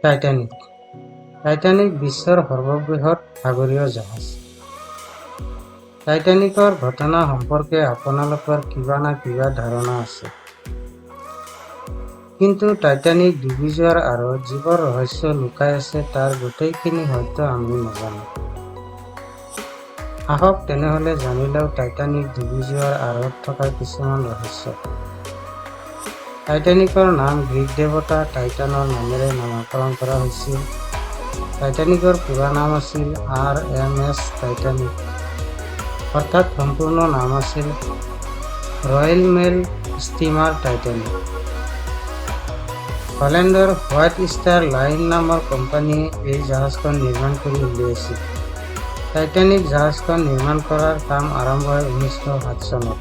Titanic Titanic বিশ্বৰ সৰ্ববৃহৎ সাগৰীয় জাহাজ। টাইটানিকৰ ঘটনা সম্পৰ্কে আপোনালোকৰ কিবা না কিবা ধাৰণা আছে, কিন্তু টাইটানিক ডুবি যোৱাৰ আঁৰত যিবোৰ ৰহস্য লুকাই আছে তাৰ গোটেইখিনি হয়তো আমি নাজানো। আহক তেনেহলে জানি লওঁ টাইটানিক ডুবি যোৱাৰ আঁৰত থকা কিছুমান ৰহস্য। টাইটানিকৰ নাম গ্ৰীক দেৱতা টাইটানৰ নামেৰে নামকৰণ কৰা হৈছিল। টাইটানিকৰ পুৰা নাম আছিল RMS টাইটানিক, অৰ্থাৎ সম্পূৰ্ণ নাম আছিল ৰয়েল মেল ষ্টিমাৰ টাইটানিক। হলেণ্ডৰ হোৱাইট ষ্টাৰ লাইন নামৰ কোম্পানীয়ে এই জাহাজখন নিৰ্মাণ কৰি উলিয়াইছিল। টাইটানিক জাহাজখন নিৰ্মাণ কৰাৰ কাম আৰম্ভ হয় 1907 চনত।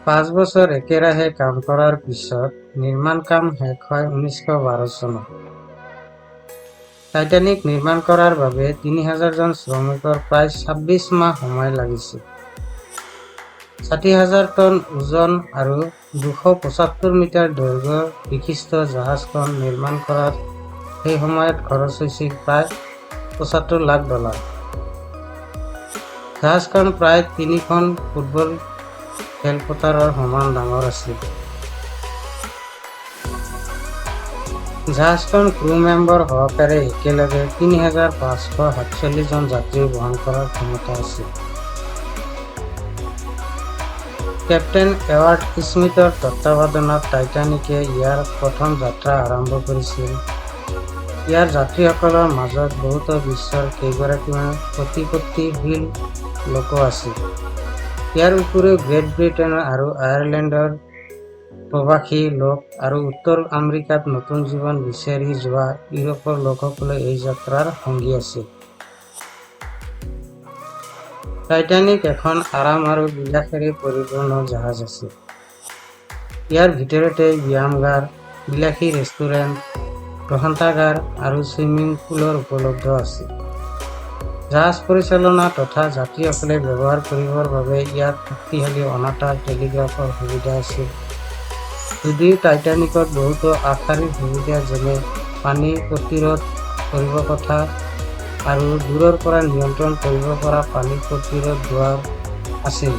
5 বছৰ একেৰাহে কাম কৰাৰ পিছত নিৰ্মাণ কাম শেষ হয় 1912 চনত। টাইটানিক নিৰ্মাণ কৰাৰ বাবে 3000 জন শ্ৰমিকৰ প্ৰায় 26 মাহ সময় লাগিছিল। 60,000 টন ওজন আৰু 275 মিটাৰ দৈৰ্ঘ্য বিশিষ্ট জাহাজখন নিৰ্মাণ কৰাত সেই সময়ত খৰচ হৈছিল প্ৰায় $75 লাখ। জাহাজখন প্ৰায় 3খন ফুটবল খেলপথাৰৰ সমান ডাঙৰ আছিল। জাহাজখন ক্ৰু মেম্বাৰ সহকাৰে একেলগে 3547 জন যাত্ৰী বহন কৰাৰ ক্ষমতা আছিল। কেপ্টেইন এডৱাৰ্ড স্মিথৰ তত্ত্বাৱধানত টাইটানিকে ইয়াৰ প্ৰথম যাত্ৰা আৰম্ভ কৰিছিল। ইয়াৰ যাত্ৰীসকলৰ মাজত বহুতো বিশ্বৰ কেইগৰাকীমান প্ৰতিপত্তিশীল লোকো আছিল। ইয়াৰ উপৰিও গ্ৰেট ব্ৰিটেইন আৰু আয়াৰলেণ্ডৰ প্ৰৱাসী লোক আৰু উত্তৰ আমেৰিকাত নতুন জীৱন বিচাৰি যোৱা ইউৰোপৰ লোকসকলে এই যাত্ৰাৰ সংগী আছিল। টাইটানিক এখন আৰাম আৰু বিলাসেৰে পৰিপূৰ্ণ জাহাজ আছিল। ইয়াৰ ভিতৰতে ব্যায়ামগাৰ, বিলাসী ৰেষ্টুৰেণ্ট, গ্ৰন্থাগাৰ আৰু ছুইমিং পুলৰ উপলব্ধ আছিল। জাহাজ পৰিচালনা তথা যাত্ৰীসকলে ব্যৱহাৰ কৰিবৰ বাবে ইয়াত শক্তিশালী অনাতাঁৰ টেলিগ্ৰাফৰ সুবিধা আছিল। যদিও টাইটানিকত বহুতো আগশাৰীৰ সুবিধা যেনে পানী প্ৰতিৰোধ কৰিব কথা আৰু দূৰৰ পৰা নিয়ন্ত্ৰণ কৰিব পৰা পানী প্ৰতিৰোধ দুৱাৰ আছিল,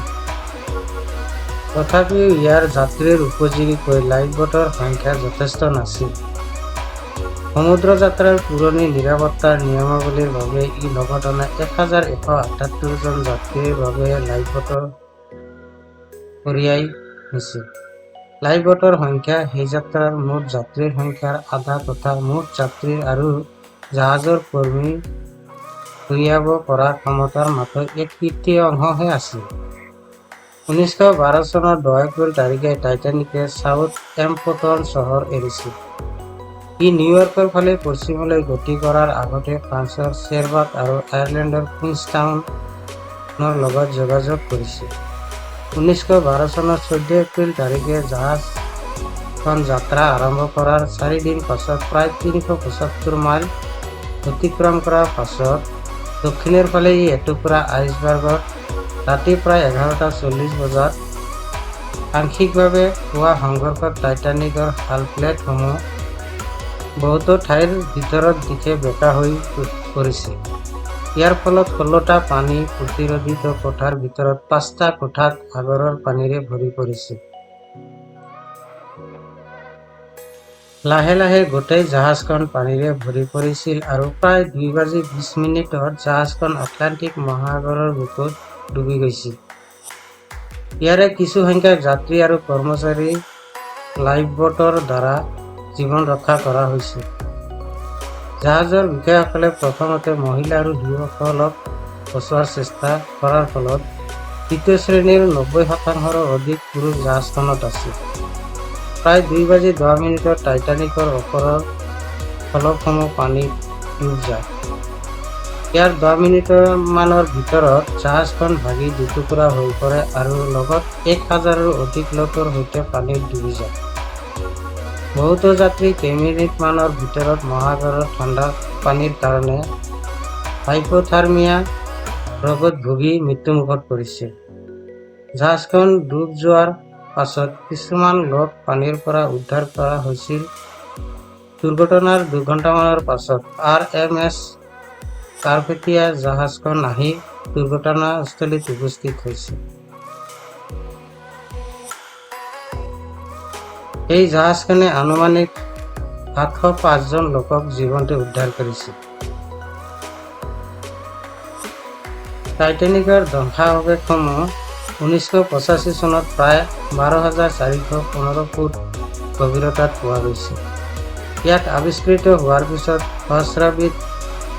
তথাপিও ইয়াৰ যাত্ৰীৰ উপযোগীকৈ লাইফবোটৰ সংখ্যা যথেষ্ট নাছিল। সমুদ্ৰ যাত্ৰাৰ পুৰণি নিৰাপত্তাৰ নিয়মাৱলীৰ বাবে ই লগতনে 1178 জন যাত্ৰীৰ বাবে লাইফবোটৰ কঢ়িয়াই নিছিল। লাইফবোটৰ সংখ্যা সেই যাত্ৰাৰ মুঠ যাত্ৰীৰ সংখ্যাৰ আধা তথা মুঠ যাত্ৰী আৰু জাহাজৰ কৰ্মী কঢ়িয়াব পৰা ক্ষমতাৰ মাত্ৰ 1/3হে আছিল। 1912 চনৰ 10 এপ্ৰিল তাৰিখে টাইটানিকে সাউথ এম্পটন চহৰ এৰিছিল। ই নিউয়ৰ্কৰ ফালে পশ্চিমলৈ গতি কৰাৰ আগতে ফ্ৰান্সৰ চেৰবাক আৰু আয়াৰলেণ্ডৰ কুইন্সটাউনৰ লগত যোগাযোগ কৰিছিল। 1912 চনৰ 14 এপ্ৰিল তাৰিখে জাহাজখন যাত্ৰা আৰম্ভ কৰাৰ 4 দিন পাছত প্ৰায় 375 মাইল অতিক্ৰম কৰাৰ পাছত দক্ষিণৰ ফালে ই এটুকুৰা আইচবাৰ্গত ৰাতি প্ৰায় 11:40 বজাত আংশিকভাৱে হোৱা সংঘৰ্ষত টাইটানিকৰ হাল প্লেটসমূহ বহুতো ঠাইৰ ভিতৰত দিশে বেঁকা হৈ পৰিছিল। ইয়াৰ ফলত 16টা পানী প্ৰতিৰোধিত কোঠাৰ ভিতৰত 5টা কোঠাত সাগৰৰ পানীৰে ভৰি পৰিছিল। লাহে লাহে গোটেই জাহাজখন পানীৰে ভৰি পৰিছিল আৰু প্ৰায় 2:20 জাহাজখন আটলাণ্টিক মহাসাগৰৰ বুকুত ডুবি গৈছিল। ইয়াৰে কিছু সংখ্যক যাত্ৰী আৰু কৰ্মচাৰী লাইফবোটৰ দ্বাৰা জীৱন ৰক্ষা কৰা হৈছিল। জাহাজৰ বিষয়াসকলে প্ৰথমতে মহিলা আৰু শিশুসকলক বচোৱাৰ চেষ্টা কৰাৰ ফলত দ্বিতীয় শ্ৰেণীৰ 90%ৰো অধিক পুৰুষ জাহাজখনত আছিল। প্ৰায় 2:10 টাইটানিকৰ ওপৰৰ ফলকসমূহ পানীত ডুব যায়। ইয়াৰ 10 মিনিটমানৰ ভিতৰত জাহাজখন ভাগি দুটুকুৰা হৈ পৰে আৰু লগত 1000ৰো অধিক লোকৰ সৈতে পানীত ডুবি যায়। বহুতো যাত্ৰী কেইমিনিটমানৰ ভিতৰত মহাসাগৰৰ ঠাণ্ডা পানীৰ কাৰণে হাইপোথাৰ্মিয়া ৰোগত ভুগি মৃত্যুমুখত পৰিছে। জাহাজখন ডুব যোৱাৰ পাছত কিছুমান লোক পানীৰ পৰা উদ্ধাৰ কৰা হৈছিল। দুৰ্ঘটনাৰ 2 ঘণ্টামানৰ পাছত RMS কাৰ্পেটিয়া জাহাজখন আহি দুৰ্ঘটনাস্থলীত উপস্থিত হৈছিল। এই জাহাজখনে আনুমানিক 705 জন লোকক জীৱনটো উদ্ধাৰ কৰিছিল। টাইটানিকৰ ধ্বংসাৱশেষসমূহ 1985 চনত প্ৰায় 12,415 ফুট গভীৰতাত পোৱা গৈছিল। ইয়াত আৱিষ্কৃত হোৱাৰ পিছত সহস্ৰাবিধ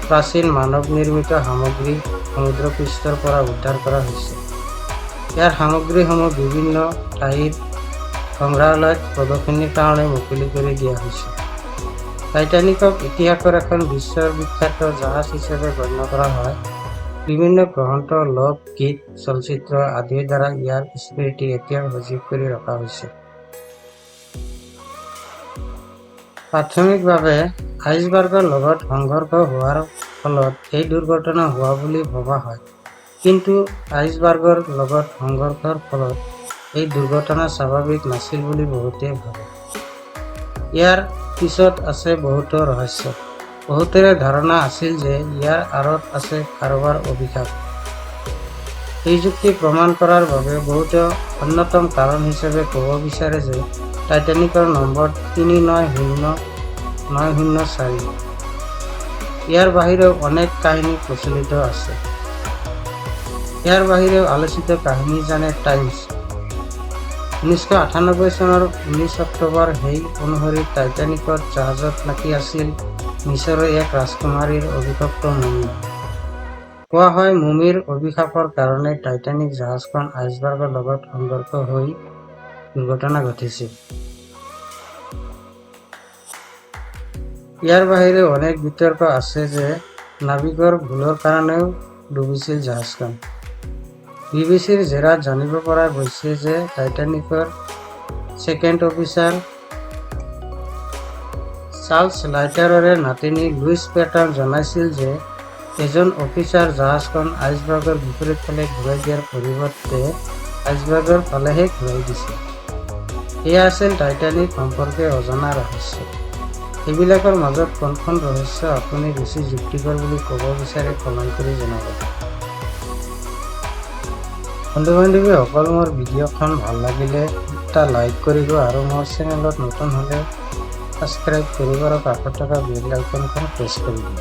প্ৰাচীন মানৱ নিৰ্মিত সামগ্ৰী সমুদ্ৰপৃষ্ঠৰ পৰা উদ্ধাৰ কৰা হৈছে। ইয়াৰ সামগ্ৰীসমূহ বিভিন্ন ঠাইৰ সংগ্ৰহালয়ত প্ৰদৰ্শনীৰ কাৰণে মুকলি কৰি দিয়া হৈছে। টাইটানিকক ইতিহাসৰ এখন বিশ্ববিখ্যাত জাহাজ হিচাপে গণ্য কৰা হয়। বিভিন্ন গ্ৰন্থ, লোক গীত, চলচ্চিত্ৰ আদিৰ দ্বাৰা ইয়াৰ স্মৃতি এতিয়াও সজীৱ কৰি ৰখা হৈছে। প্ৰাথমিকভাৱে আইচবাৰ্গৰ লগত সংঘৰ্ষ হোৱাৰ ফলত এই দুৰ্ঘটনা হোৱা বুলি ভবা হয়, কিন্তু আইচবাৰ্গৰ লগত সংঘৰ্ষৰ ফলত এই দুৰ্ঘটনা স্বাভাৱিক নাছিল বুলি বহুতে ভাবে। ইয়াৰ পিছত আছে বহুতো ৰহস্য। বহুতৰে ধাৰণা আছিল যে ইয়াৰ আঁৰত আছে কাৰোবাৰ অভিশাপ। এই যুক্তি প্ৰমাণ কৰাৰ বাবে বহুতে অন্যতম কাৰণ হিচাপে ক'ব বিচাৰে যে টাইটানিকৰ নম্বৰ 390904। ইয়াৰ বাহিৰেও অনেক কাহিনী প্ৰচলিত আছে। ইয়াৰ বাহিৰেও আলোচিত কাহিনী যেনে টাইমছ 1998 চনৰ 19 অক্টোবৰ সেই অনুসৰি টাইটানিকৰ জাহাজত নাকি আছিল মিছৰৰ এক ৰাজকুমাৰীৰ অভিশপ্ত মুমি। কোৱা হয় মুমিৰ অভিশাপৰ কাৰণে টাইটানিক জাহাজখন আইচবাৰ্গৰ লগত সংঘৰ্ষ হৈ দুৰ্ঘটনা ঘটিছিল। ইয়াৰ বাহিৰে অনেক বিতৰ্ক আছে যে নাবিকৰ ভুলৰ কাৰণেও ডুবিছিল জাহাজখন। বিবিচিৰ জেৰাত জানিব পৰা গৈছে যে টাইটানিকৰ ছেকেণ্ড অফিচাৰ চাৰ্লছ লাইটাৰৰে নাতিনী লুইচ পেটাৰ্ন জনাইছিল যে এজন অফিচাৰ জাহাজখন আইচবাৰ্গৰ বিপৰীত ফালে ঘূৰাই দিয়াৰ পৰিৱৰ্তে আইচবাৰ্গৰ ফালেহে ঘূৰাই দিছিল। এয়া আছিল টাইটানিক সম্পৰ্কে অজনা ৰহস্য। এইবিলাকৰ মাজত কোনখন ৰহস্য আপুনি বেছি যুক্তিকৰ বুলি ক'ব বিচাৰে কমেণ্ট কৰি জনাব। বন্ধু-বান্ধৱীসকল, মোৰ ভিডিঅ'খন ভাল লাগিলে এটা লাইক কৰিব আৰু মোৰ চেনেলত নতুন হ'লে ছাবস্ক্ৰাইব কৰিব আৰু কাষত থকা বেল আইকনখন প্ৰেছ কৰি দিব।